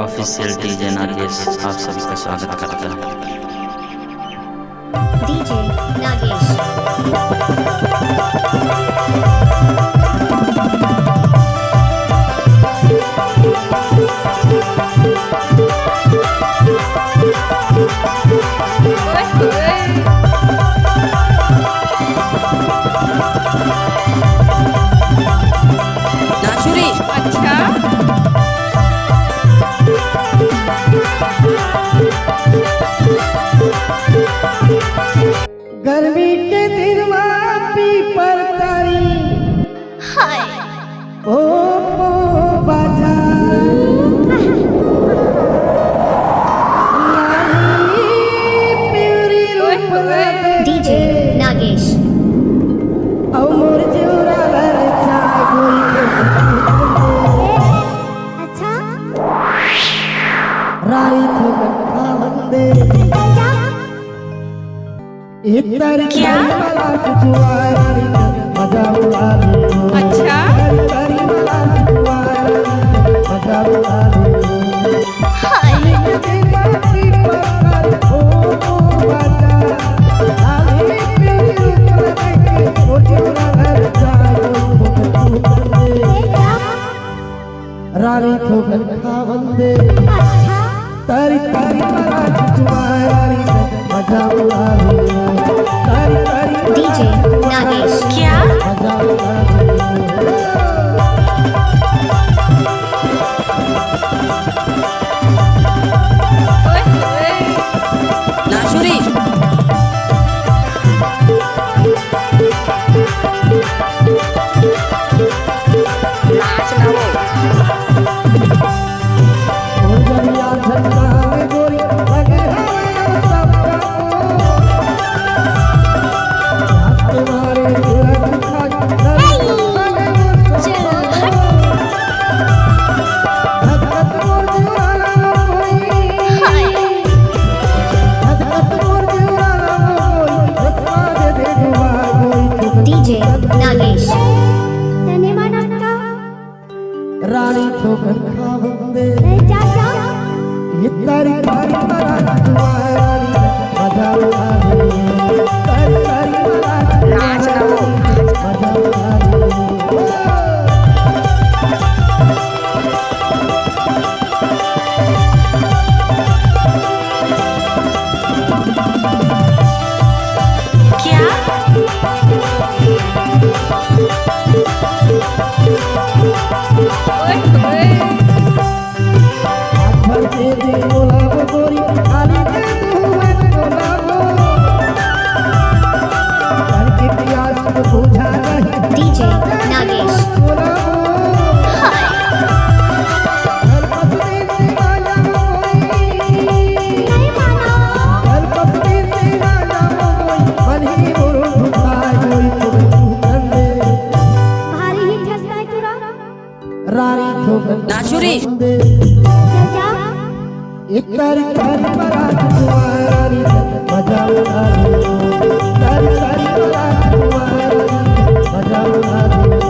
Official DJ Nagesh आप सभी का स्वागत करता है। डीजे नागेश। नाचुरी अच्छा गर्मी के दिन पीपर तारी हाय ओ बाजा डीजे नागेश। मोर जोरा अच्छा राई थो बंदे इतर क्या वाला जुआरी मजा उड़ा ले अच्छा करी वाला जुआरी मजा उड़ा ले हाय की पकड़ ओ बाजा आले पे ऊपर के ओ जोरा घर जाए रानी ठोकर खावंदे अच्छा तारी तारी वाला जुआरी मजा उड़ा ले डीजे नागेश। क्या नाचुरी डीजे नागेश। धन्यवाद आपका। रानी ठोकर खावंदे चाचा तारी तारी वाला जुआरी मजा उड़ा ले तारी तारी वाला नाच रहो मजा उड़ा ले क्या भर दे दे गुलाब गोरी खाली दे तू मैं गुलाब करके प्यास को बुझा नहीं डीजे नागेश। गुलाब हाय हर पत्नी दीवाना कोई नहीं मानो हर पत्नी दीवाना कोई बनी गुरु भाई कोई तू कंदे भारी ही ठसता है तुरा। रानी ठोकर नाचुरी चाचा तारी तारी वाला जुआरी मजा उड़ा ले तारी तारी वाला जुआरी मजा उड़ा ले